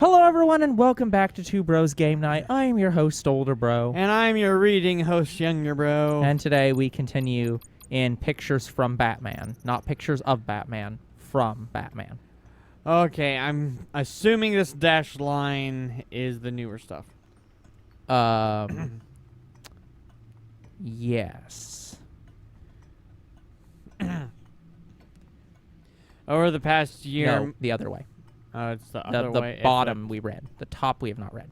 Hello, everyone, and welcome back to Two Bros Game Night. I am your host, Older Bro. And I'm your reading host, Younger Bro. And today we continue in pictures from Batman. Not pictures of Batman, from Batman. Okay, I'm assuming this dashed line is the newer stuff. Yes. Over the past year... No, the other way. It's the other way. The bottom we read. The top we have not read.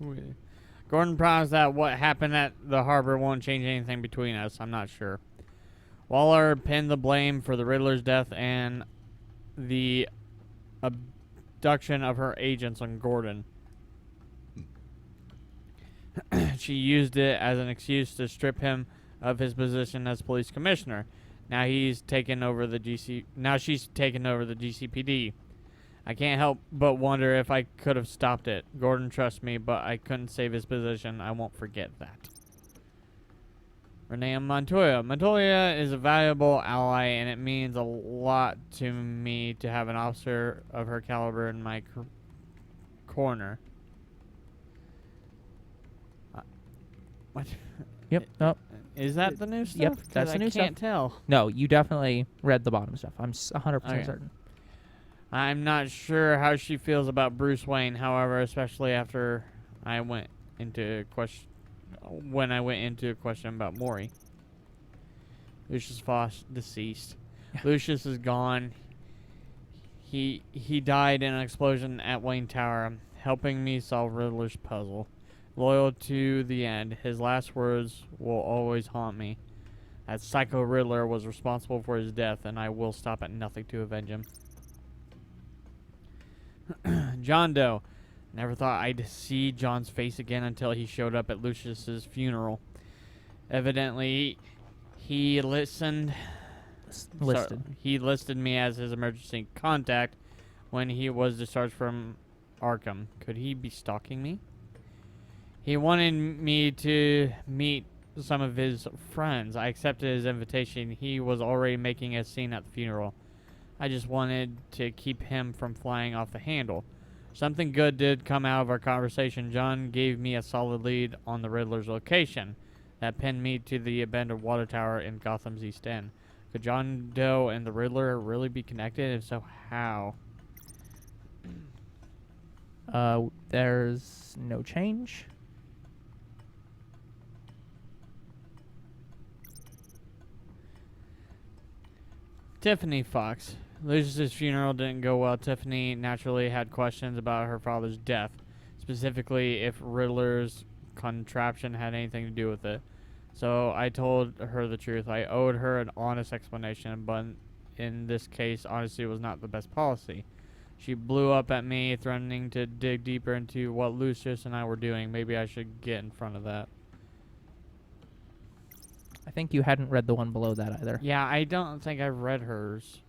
Gordon promised that what happened at the harbor won't change anything between us. I'm not sure. Waller pinned the blame for the Riddler's death and the abduction of her agents on Gordon. She used it as an excuse to strip him of his position as police commissioner. Now she's taken over the GCPD. I can't help but wonder if I could have stopped it. Gordon trusts me, but I couldn't save his position. I won't forget that. Renee Montoya. Montoya is a valuable ally, and it means a lot to me to have an officer of her caliber in my corner. What? Yep. Oh. Is that the new stuff? Yep, that's the new stuff. I can't tell. No, you definitely read the bottom stuff. I'm 100% Okay. certain. I'm not sure how she feels about Bruce Wayne, however, especially after I went into question about Maury. Lucius Foss deceased. Yeah. Lucius is gone. He died in an explosion at Wayne Tower, helping me solve Riddler's puzzle. Loyal to the end, his last words will always haunt me. That psycho Riddler was responsible for his death, and I will stop at nothing to avenge him. John Doe. Never thought I'd see John's face again until he showed up at Lucius's funeral. Evidently, he listed me as his emergency contact when he was discharged from Arkham. Could he be stalking me? He wanted me to meet some of his friends. I accepted his invitation. He was already making a scene at the funeral. I just wanted to keep him from flying off the handle. Something good did come out of our conversation. John gave me a solid lead on the Riddler's location. That pinned me to the abandoned water tower in Gotham's East End. Could John Doe and the Riddler really be connected? If so, how? There's no change. Tiffany Fox. Lucius's funeral didn't go well. Tiffany naturally had questions about her father's death, specifically if Riddler's contraption had anything to do with it. So I told her the truth. I owed her an honest explanation, but in this case, honesty was not the best policy. She blew up at me, threatening to dig deeper into what Lucius and I were doing. Maybe I should get in front of that. I think you hadn't read the one below that either. Yeah, I don't think I've read hers.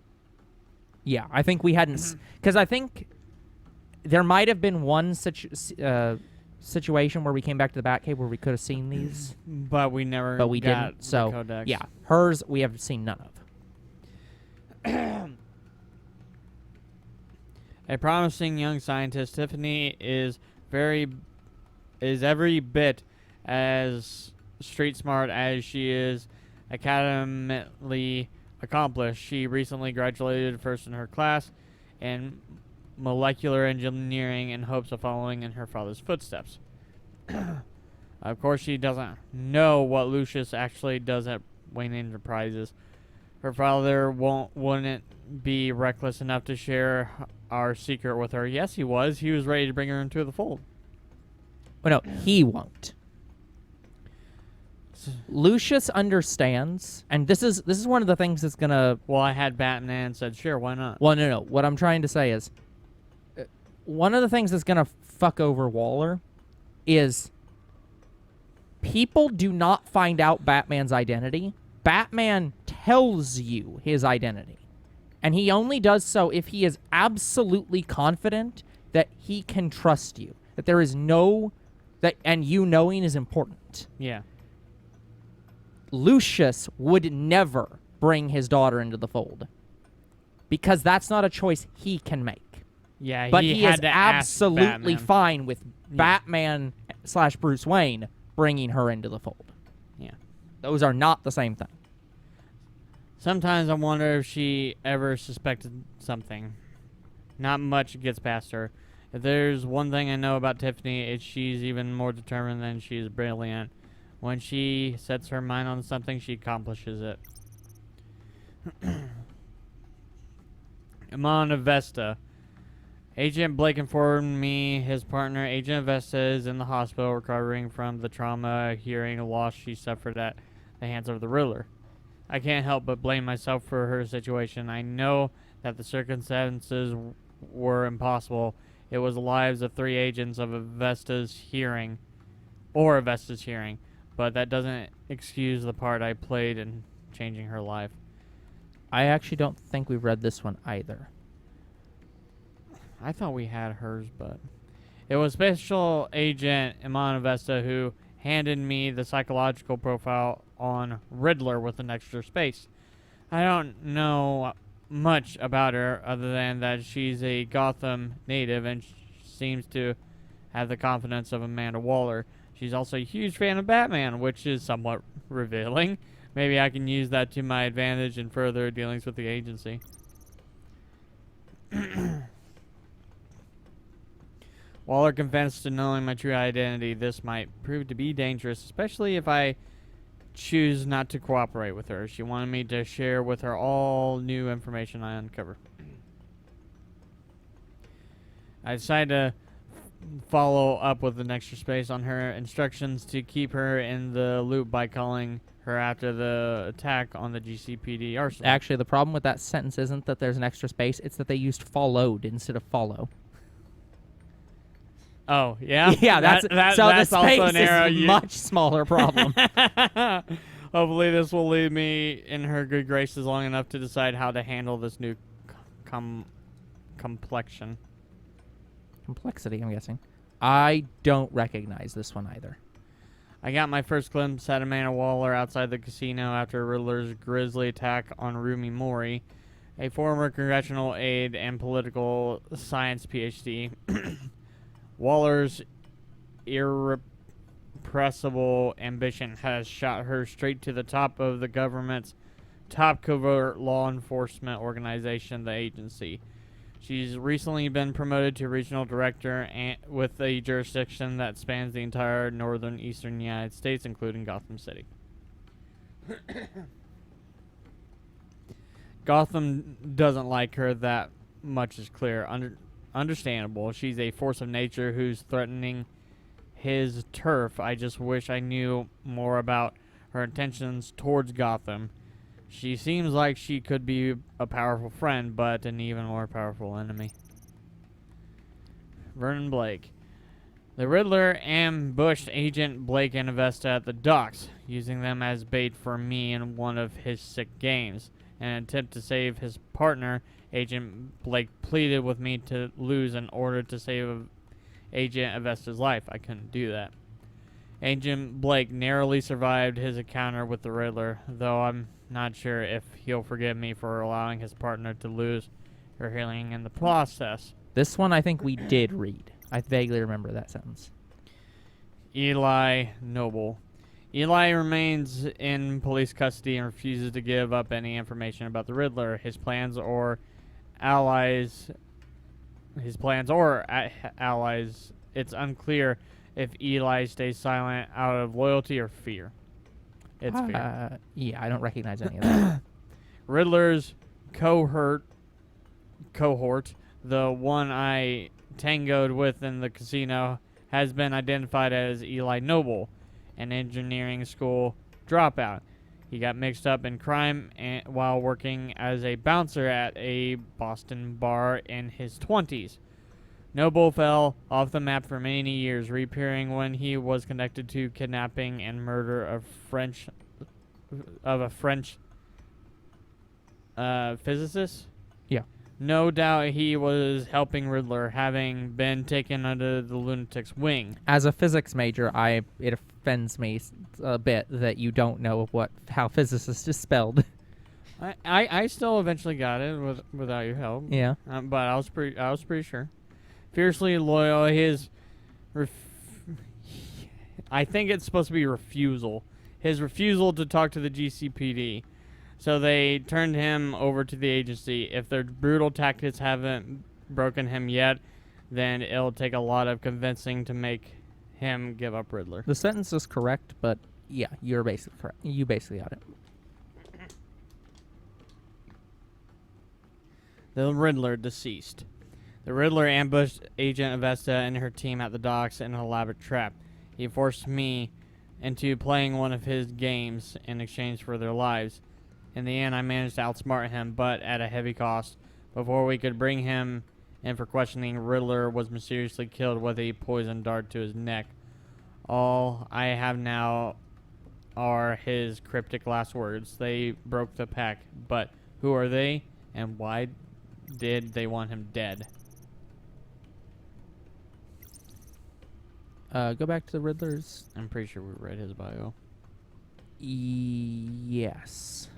Yeah, I think we hadn't... Because I think there might have been one situation where we came back to the Batcave where we could have seen these. But we never But we got didn't. So, the codex. yeah. Hers, we have seen none of. A promising young scientist, Tiffany is every bit as street smart as she is academically accomplished. She recently graduated first in her class in molecular engineering in hopes of following in her father's footsteps. Of course, she doesn't know what Lucius actually does at Wayne Enterprises. Her father wouldn't be reckless enough to share our secret with her. Yes, he was. He was ready to bring her into the fold. Well, no, he won't. Lucius understands, and this is one of the things that's gonna... Well, I had Batman and said, sure, why not? Well, no. What I'm trying to say is, one of the things that's gonna fuck over Waller is people do not find out Batman's identity. Batman tells you his identity. And he only does so if he is absolutely confident that he can trust you. That there is no... and you knowing is important. Yeah. Lucius would never bring his daughter into the fold. Because that's not a choice he can make. Yeah, But he he had is to ask absolutely Batman. fine with Yeah. Batman / Bruce Wayne bringing her into the fold. Yeah. Those are not the same thing. Sometimes I wonder if she ever suspected something. Not much gets past her. If there's one thing I know about Tiffany, it's she's even more determined than she's brilliant. When she sets her mind on something, she accomplishes it. Amon Avesta. Agent Blake informed me his partner, Agent Avesta, is in the hospital recovering from the trauma hearing loss she suffered at the hands of the Riddler. I can't help but blame myself for her situation. I know that the circumstances were impossible. It was the lives of 3 agents of Avesta's hearing, but that doesn't excuse the part I played in changing her life. I actually don't think we've read this one either. I thought we had hers, but it was Special Agent Iman Avesta who handed me the psychological profile on Riddler with an extra space. I don't know much about her other than that she's a Gotham native and seems to have the confidence of Amanda Waller. She's also a huge fan of Batman, which is somewhat revealing. Maybe I can use that to my advantage in further dealings with the agency. Waller confessed to knowing my true identity. This might prove to be dangerous, especially if I choose not to cooperate with her. She wanted me to share with her all new information I uncover. I decided to follow up with an extra space on her instructions to keep her in the loop by calling her after the attack on the GCPD arsenal. Actually, the problem with that sentence isn't that there's an extra space, it's that they used followed instead of follow. Oh, yeah? Yeah, that's so the that's also space an error. is a much smaller problem. Hopefully this will leave me in her good graces long enough to decide how to handle this new complexion. Complexity, I'm guessing. I don't recognize this one either. I got my first glimpse at Amanda Waller outside the casino after Riddler's grisly attack on Rumi Mori, a former congressional aide and political science PhD. Waller's irrepressible ambition has shot her straight to the top of the government's top covert law enforcement organization, the agency. She's recently been promoted to regional director with a jurisdiction that spans the entire northern eastern United States, including Gotham City. Gotham doesn't like her that much is clear. Understandable. She's a force of nature who's threatening his turf. I just wish I knew more about her intentions towards Gotham. She seems like she could be a powerful friend, but an even more powerful enemy. Vernon Blake. The Riddler ambushed Agent Blake and Avesta at the docks, using them as bait for me in one of his sick games. In an attempt to save his partner, Agent Blake pleaded with me to lose in order to save Agent Avesta's life. I couldn't do that. Agent Blake narrowly survived his encounter with the Riddler, though I'm not sure if he'll forgive me for allowing his partner to lose her healing in the process. This one I think we did read. I vaguely remember that sentence. Eli Noble. Eli remains in police custody and refuses to give up any information about the Riddler, his plans or allies. It's unclear if Eli stays silent out of loyalty or fear. It's fear. Yeah, I don't recognize any of that. Riddler's cohort, the one I tangoed with in the casino, has been identified as Eli Noble, an engineering school dropout. He got mixed up in crime while working as a bouncer at a Boston bar in his 20s. Noble fell off the map for many years, reappearing when he was connected to kidnapping and murder of a French physicist. Yeah. No doubt he was helping Riddler, having been taken under the lunatic's wing. As a physics major, it offends me a bit that you don't know how physicist is spelled. I still eventually got it without your help. Yeah. But I was pretty sure. Fiercely loyal. I think it's supposed to be refusal. His refusal to talk to the GCPD. So they turned him over to the agency. If their brutal tactics haven't broken him yet, then it'll take a lot of convincing to make him give up Riddler. The sentence is correct, but yeah, you're basically correct. You basically got it. The Riddler deceased. The Riddler ambushed Agent Avesta and her team at the docks in an elaborate trap. He forced me into playing one of his games in exchange for their lives. In the end, I managed to outsmart him, but at a heavy cost. Before we could bring him in for questioning, Riddler was mysteriously killed with a poison dart to his neck. All I have now are his cryptic last words. They broke the pact, but who are they, and why did they want him dead? Go back to the Riddler's. I'm pretty sure we read his bio. Yes.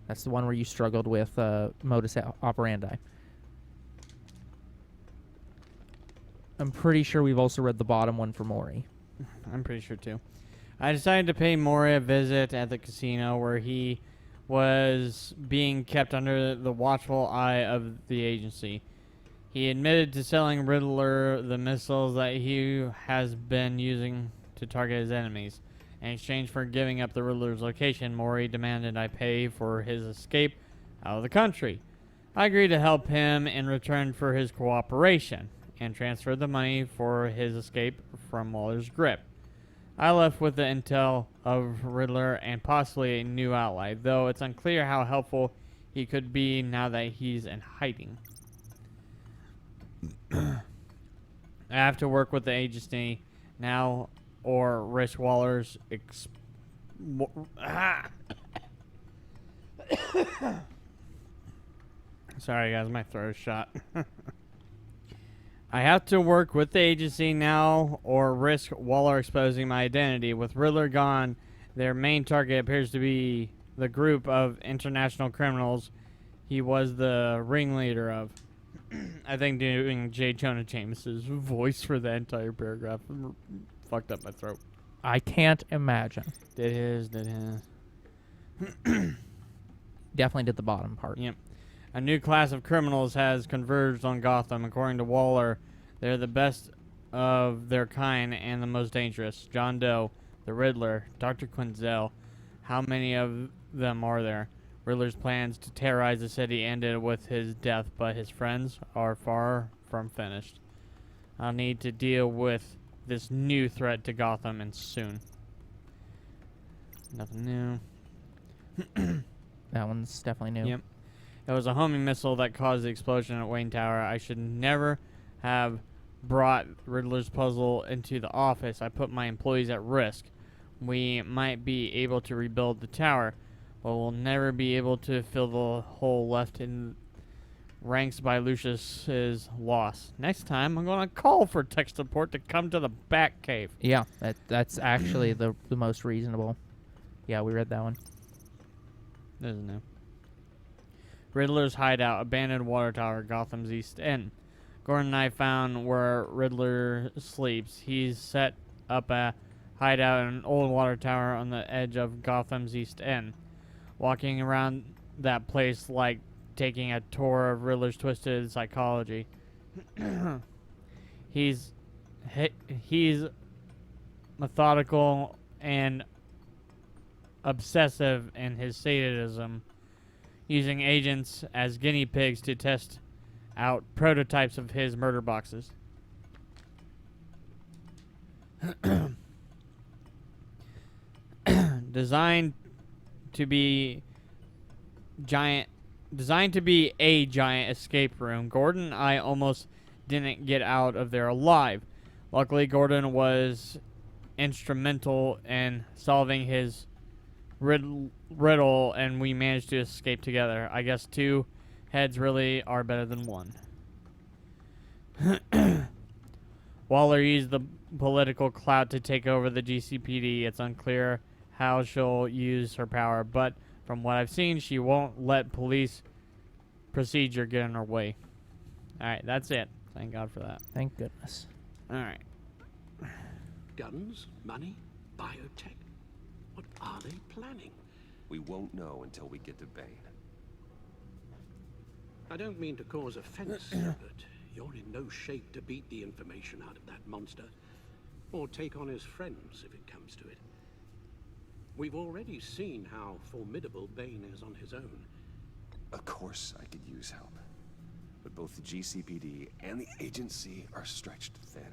That's the one where you struggled with modus operandi. I'm pretty sure we've also read the bottom one for Maury. I'm pretty sure too. I decided to pay Maury a visit at the casino where he was being kept under the watchful eye of the agency. He admitted to selling Riddler the missiles that he has been using to target his enemies. In exchange for giving up the Riddler's location, Maury demanded I pay for his escape out of the country. I agreed to help him in return for his cooperation, and transferred the money for his escape from Waller's grip. I left with the intel of Riddler and possibly a new ally, though it's unclear how helpful he could be now that he's in hiding. I have to work with the agency now or risk Waller's Sorry guys, my throat is shot. I have to work with the agency now or risk Waller exposing my identity. With Riddler gone, their main target appears to be the group of international criminals he was the ringleader of. I think doing J. Jonah Jameson's voice for the entire paragraph fucked up my throat. I can't imagine. Did his. Definitely did the bottom part. Yep. A new class of criminals has converged on Gotham. According to Waller, they're the best of their kind and the most dangerous. John Doe, the Riddler, Dr. Quinzel. How many of them are there? Riddler's plans to terrorize the city ended with his death, but his friends are far from finished. I'll need to deal with this new threat to Gotham, and soon. Nothing new. That one's definitely new. Yep. It was a homing missile that caused the explosion at Wayne Tower. I should never have brought Riddler's puzzle into the office. I put my employees at risk. We might be able to rebuild the tower, but we'll never be able to fill the hole left in ranks by Lucius's loss. Next time, I'm going to call for tech support to come to the Batcave. Yeah, that's actually the most reasonable. Yeah, we read that one. This is new. Riddler's hideout, abandoned water tower, Gotham's East End. Gordon and I found where Riddler sleeps. He's set up a hideout in an old water tower on the edge of Gotham's East End. Walking around that place like taking a tour of Riddler's twisted psychology. He's methodical and obsessive in his sadism, using agents as guinea pigs to test out prototypes of his murder boxes. Designed to be a giant escape room, Gordon and I almost didn't get out of there alive. Luckily, Gordon was instrumental in solving his riddle, and we managed to escape together. I guess two heads really are better than one. Waller used the political clout to take over the GCPD. It's unclear how she'll use her power, but from what I've seen, she won't let police procedure get in her way. Alright, that's it. Thank God for that. Thank goodness. Alright. Guns, money, biotech. What are they planning? We won't know until we get to Bane. I don't mean to cause offense, but you're in no shape to beat the information out of that monster, or take on his friends if it comes to it. We've already seen how formidable Bane is on his own. Of course I could use help. But both the GCPD and the agency are stretched thin.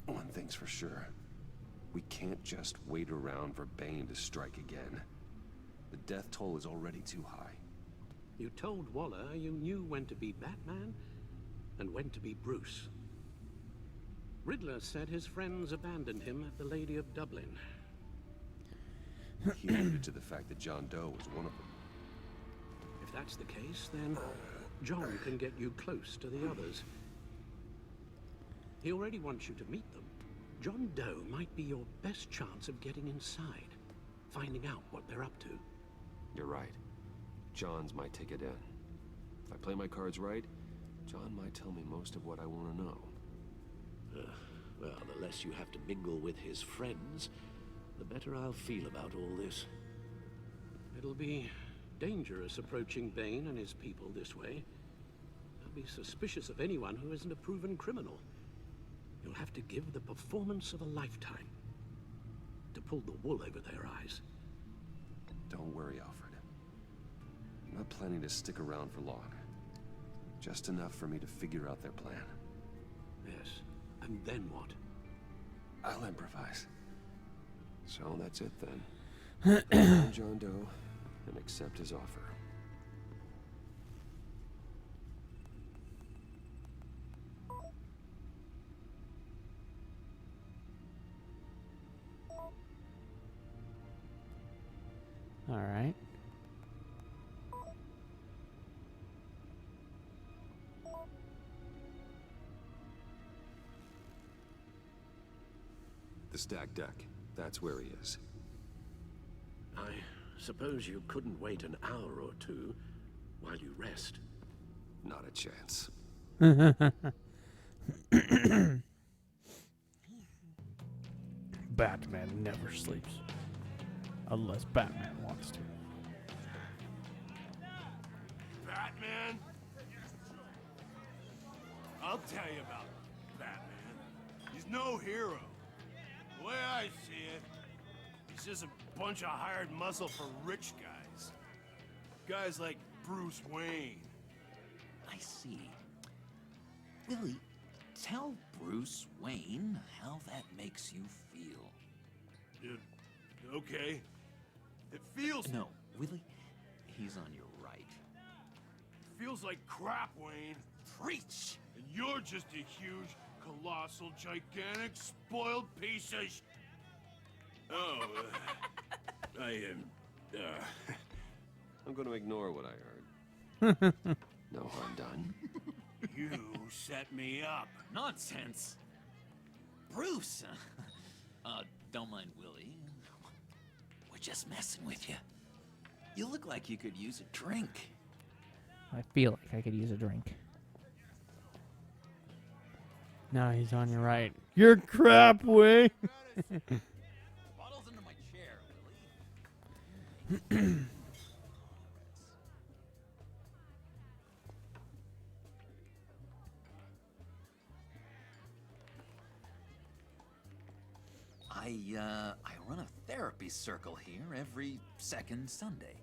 One thing's for sure. We can't just wait around for Bane to strike again. The death toll is already too high. You told Waller you knew when to be Batman and when to be Bruce. Riddler said his friends abandoned him at the Lady of Dublin. He alluded to the fact that John Doe was one of them. If that's the case, then John can get you close to the others. He already wants you to meet them. John Doe might be your best chance of getting inside, finding out what they're up to. You're right. John's my ticket in. If I play my cards right, John might tell me most of what I want to know. Well, the less you have to mingle with his friends, the better I'll feel about all this. It'll be dangerous approaching Bane and his people this way. They'll be suspicious of anyone who isn't a proven criminal. You'll have to give the performance of a lifetime to pull the wool over their eyes. Don't worry, Alfred. I'm not planning to stick around for long. Just enough for me to figure out their plan. Yes, and then what? I'll improvise. So that's it then. Find John Doe and accept his offer. All right. The stacked deck. That's where he is. I suppose you couldn't wait an hour or two while you rest. Not a chance. Batman never sleeps. Unless Batman wants to. Batman? I'll tell you about Batman. He's no hero. The way I see it, he's just a bunch of hired muscle for rich guys. Guys like Bruce Wayne. I see. Willie, tell Bruce Wayne how that makes you feel. Okay. It feels... No, Willie, he's on your right. feels like crap, Wayne. Preach! And you're just a huge, colossal, gigantic, spoiled piece of Oh, I am... I'm going to ignore what I heard. No harm done. You set me up. Nonsense! Bruce! Don't mind Willie. We're just messing with you. You look like you could use a drink. I feel like I could use a drink. No, he's on your right. You're crap, Wayne. Bottles under my chair, Willie. I run a therapy circle here every second Sunday.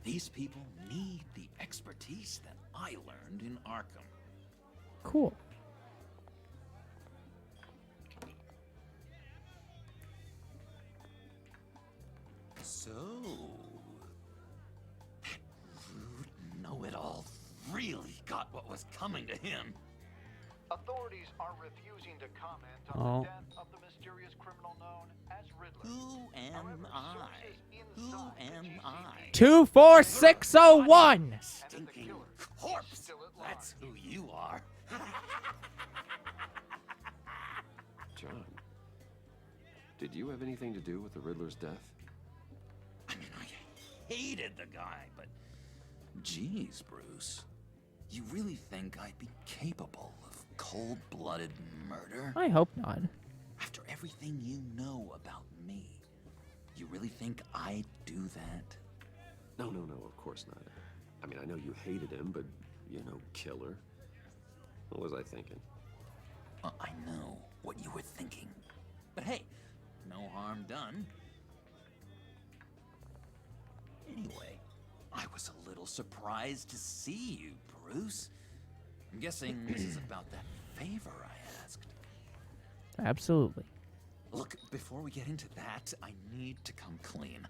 These people need the expertise that I learned in Arkham. Cool. So, that rude know-it-all really got what was coming to him. Authorities are refusing to comment on Oh. the death of the mysterious criminal known as Riddler. Who am However, I? sources Who inside the am GCPD I? 24601. and that the Stinking killer is corpse! still at large. That's who you are. John, Did you have anything to do with the Riddler's death? I mean, I hated the guy, but... Geez, Bruce. You really think I'd be capable of cold-blooded murder? I hope not. After everything you know about me, you really think I'd do that? No, of course not. I mean, I know you hated him, but you're no killer. What was I thinking? I know what you were thinking. But hey, no harm done. Anyway, I was a little surprised to see you, Bruce. I'm guessing this is about that favor I asked. Absolutely. Look, before we get into that, I need to come clean.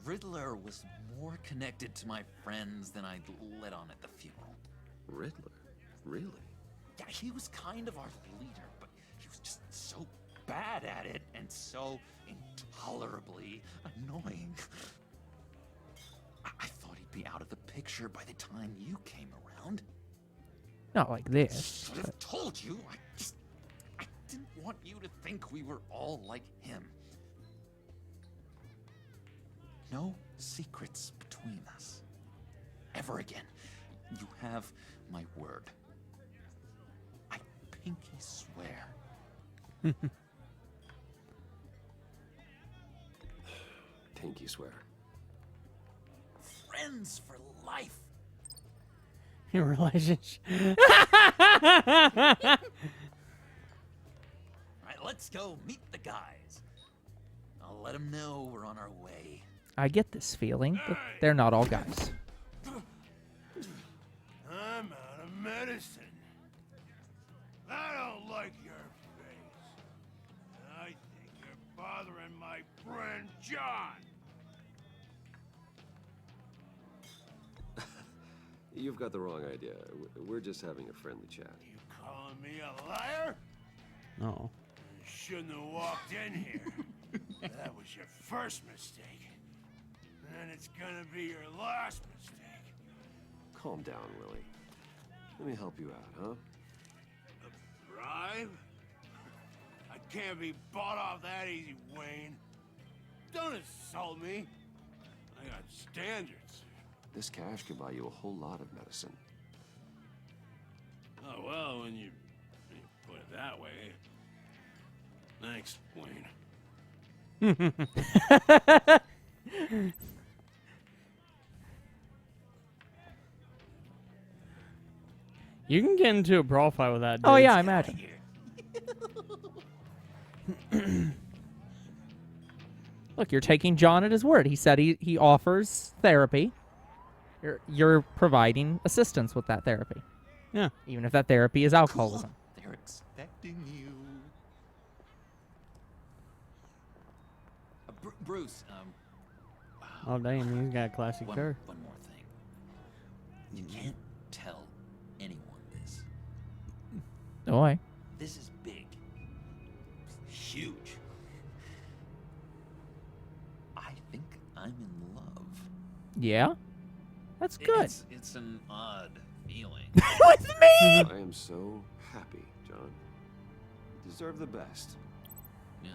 Riddler was more connected to my friends than I'd let on at the funeral. Riddler? Really? Yeah, he was kind of our leader, but he was just so bad at it and so intolerably annoying. I thought he'd be out of the picture by the time you came around. Not like this. Should have told you. I didn't want you to think we were all like him. No secrets between us. Ever again. You have my word. I pinky swear. Pinky swear. Friends for life. Your relationship. All right, let's go meet the guys. I'll let them know we're on our way. I get this feeling, but they're not all guys. I'm out of medicine. I don't like your face. I think you're bothering my friend John. You've got the wrong idea. We're just having a friendly chat. You calling me a liar? No. You shouldn't have walked in here. That was your first mistake. And it's gonna be your last mistake. Calm down, Willie. Let me help you out, huh? A bribe? I can't be bought off that easy, Wayne. Don't insult me. I got standards. This cash can buy you a whole lot of medicine. Oh, well, when you put it that way. Thanks, Wayne. You can get into a brawl fight with that dude. Oh yeah, I imagine. Look, you're taking John at his word. He said he offers therapy. You're providing assistance with that therapy. Yeah. Even if that therapy is alcoholism. Cool. They're expecting you. Bruce, Oh, damn, he's got a classic car. one more thing. You can't tell anyone this. Oh, I. This is big. Huge. I think I'm in love. Yeah? That's good. It's an odd feeling. With me! I am so happy, John. You deserve the best. Yeah,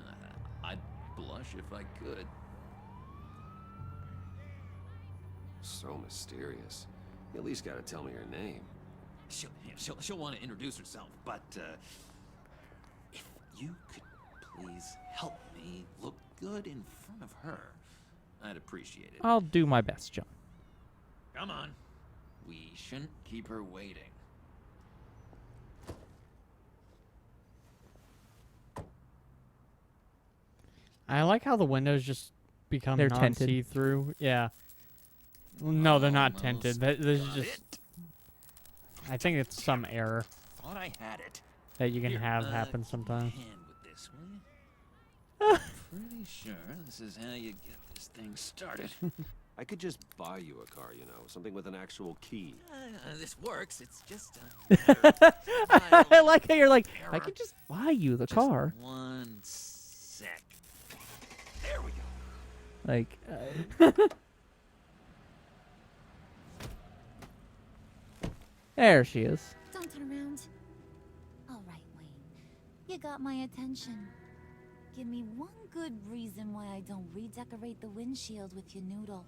I'd blush if I could. So mysterious. You at least gotta tell me her name. She'll want to introduce herself, but if you could please help me look good in front of her, I'd appreciate it. I'll do my best, John. Come on. We shouldn't keep her waiting. I like how the windows just become They're tinted. non-see-through. Yeah. No, they're not Almost tinted. There's got just... it. I think it's some error Thought I had it. that you can Here, have happen give me a sometimes. hand with this, will you? Pretty sure this is how you get this thing started. I could just buy you a car, you know, something with an actual key. This works. It's just I like how you're like, I error. could just buy you the Just car. one sec. There we go. Like, there she is. Don't turn around. All right, Wayne. You got my attention. give me one good reason why I don't redecorate the windshield with your noodle.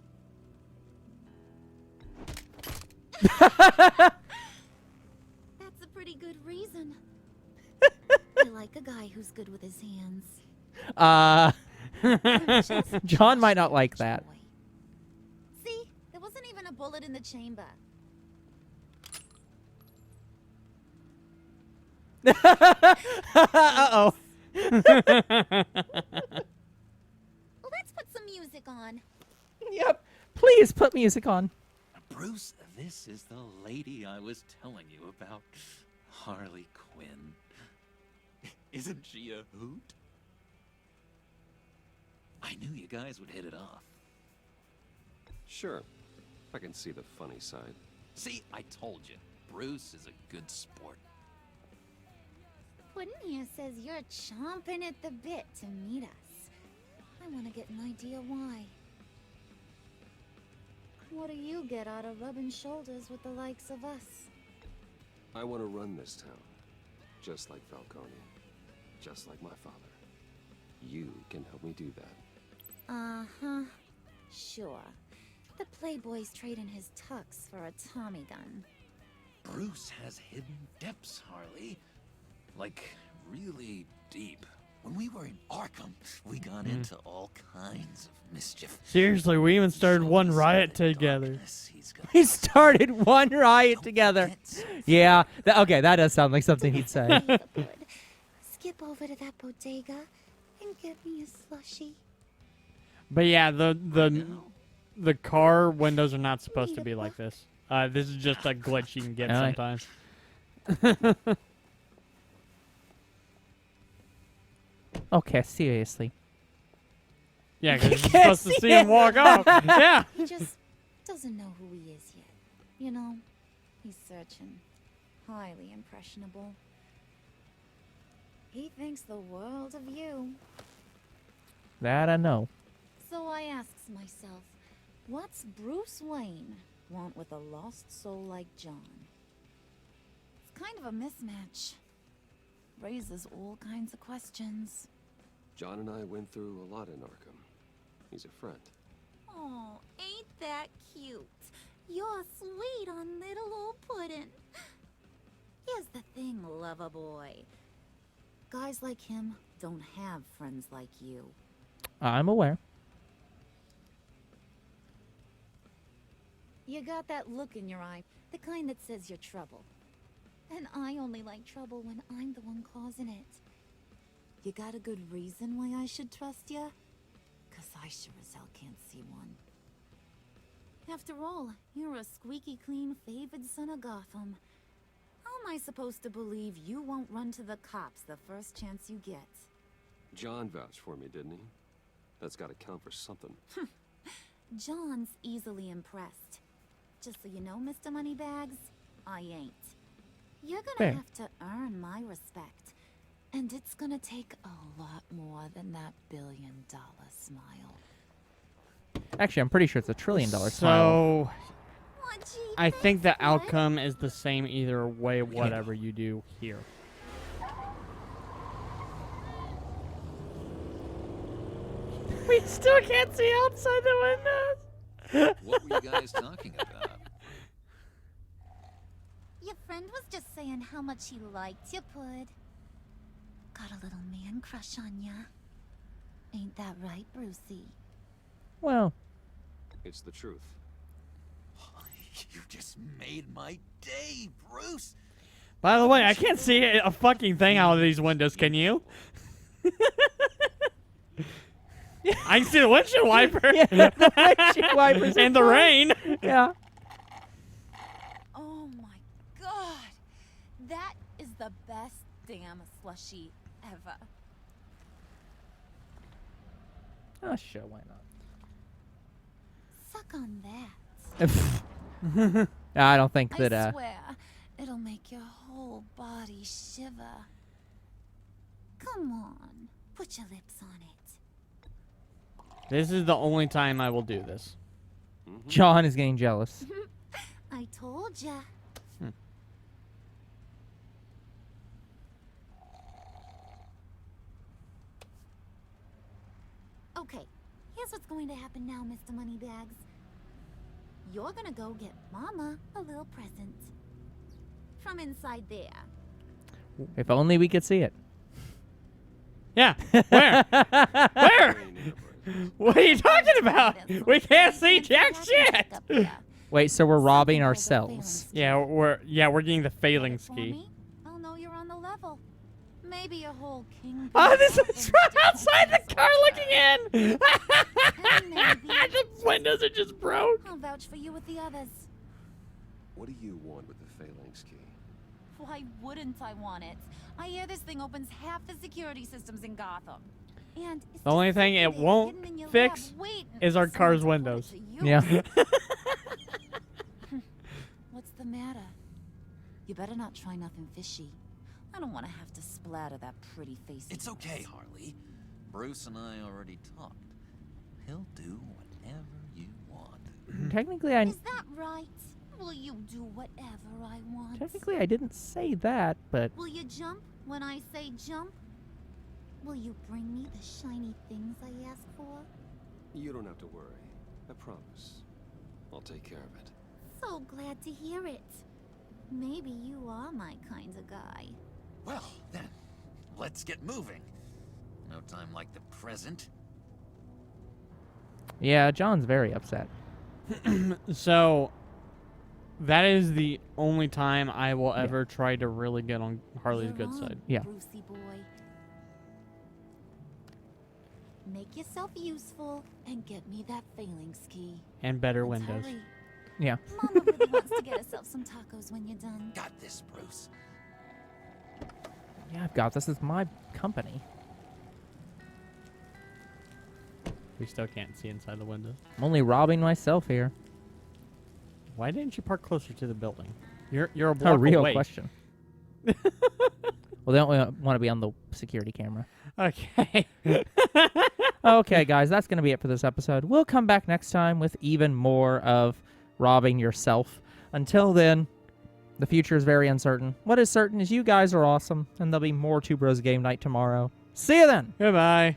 That's a pretty good reason. I like a guy who's good with his hands. John might not like that. See, there wasn't even a bullet in the chamber. Uh-oh. Well, let's put some music on. Yep. Please put music on. Bruce, this is the lady I was telling you about. Harley Quinn. Isn't she a hoot? I knew you guys would hit it off. Sure. I can see the funny side. See, I told you. Bruce is a good sport. Puddin' here says you're chomping at the bit to meet us. I want to get an idea why. What do you get out of rubbing shoulders with the likes of us? I want to run this town. Just like Falcone. Just like my father. You can help me do that. Uh-huh. Sure. The Playboy's trading his tux for a Tommy gun. Bruce has hidden depths, Harley. Like, really deep. When we were in Arkham, we got into all kinds of mischief. Seriously, we even started one riot together. We started one riot together. Yeah. Okay, that does sound like something he'd say. Skip over to that bodega and get me a slushie. But yeah, the car windows are not supposed to be like this. This is just a glitch you can get sometimes. Okay, seriously. Yeah, because you're supposed to see him walk off. Yeah. He just doesn't know who he is yet. You know, he's searching. Highly impressionable. He thinks the world of you. That I know. So I asks myself, what's Bruce Wayne want with a lost soul like John? It's kind of a mismatch. Raises all kinds of questions. John and I went through a lot in Arkham. He's a friend. Oh, ain't that cute? You're sweet on little old Puddin'. Here's the thing, lover boy. Guys like him don't have friends like you. I'm aware. You got that look in your eye, the kind that says you're trouble. And I only like trouble when I'm the one causing it. You got a good reason why I should trust you? 'Cause I sure as hell can't see one. After all, you're a squeaky clean favored son of Gotham. How am I supposed to believe you won't run to the cops the first chance you get? John vouched for me, didn't he? That's got to count for something. John's easily impressed. Just so you know, Mr. Moneybags, I ain't. You're gonna Fair. have to earn my respect. And it's gonna take a lot more than that $1 billion smile. Actually, I'm pretty sure it's $1 trillion smile. So, What, gee, I think the thanks, bud. outcome is the same either way, whatever you do here. We still can't see outside the windows. What were you guys talking about? Your friend was just saying how much he liked you, Pud. Got a little man crush on ya. Ain't that right, Brucey? Well, It's the truth. You just made my day, Bruce. By the way, I can't see a fucking thing out of these windows, can you? I can see the windshield wiper. yeah, the windshield wipers and the rain. Yeah. Oh my god! That is the best damn slushie ever. Oh, sure, why not? Suck on that. I don't think that, I swear, it'll make your whole body shiver. Come on, put your lips on it. This is the only time I will do this. John is getting jealous. I told ya. Okay, here's what's going to happen now, Mr. Moneybags. You're gonna go get Mama a little present. From inside there. If only we could see it. Yeah. Where? Where? What are you talking about? We can't see jack shit. Wait, so we're robbing ourselves. Yeah, we're getting the failing ski. I'll know you're on the level. Maybe your whole king. Oh, this is from outside the car looking in. The windows are just broke. I'll vouch for you with the others. What do you want with the phalanx key? Why wouldn't I want it? I hear this thing opens half the security systems in Gotham. And it's The only just thing sitting it there, won't hidden in your fix lab, waiting is for our someone car's to put it windows. to use. Yeah. What's the matter? You better not try nothing fishy. I don't want to have to splatter that pretty face. of It's yours. okay, Harley. Bruce and I already talked. He'll do whatever you want. Technically, Is that right? Will you do whatever I want? I didn't say that, but Will you jump when I say jump? Will you bring me the shiny things I ask for? You don't have to worry. I promise. I'll take care of it. So glad to hear it. Maybe you are my kind of guy. Well, then, let's get moving. No time like the present. yeah, John's very upset. So, that is the only time I will ever try to really get on Harley's You're good on, side. Yeah. Brucey boy. Make yourself useful and get me that phalanx key. And better Let's windows. hurry. Yeah. Mama really wants to get herself some tacos when you're done. Got this, Bruce. Yeah, I've got this. It's my company. We still can't see inside the windows. I'm only robbing myself here. Why didn't you park closer to the building? You're a That's block a real away. question. Well, they don't want to be on the security camera. Okay. Okay, guys, that's going to be it for this episode. We'll come back next time with even more of robbing yourself. Until then, the future is very uncertain. What is certain is you guys are awesome, and there'll be more Two Bros Game Night tomorrow. See you then! Goodbye.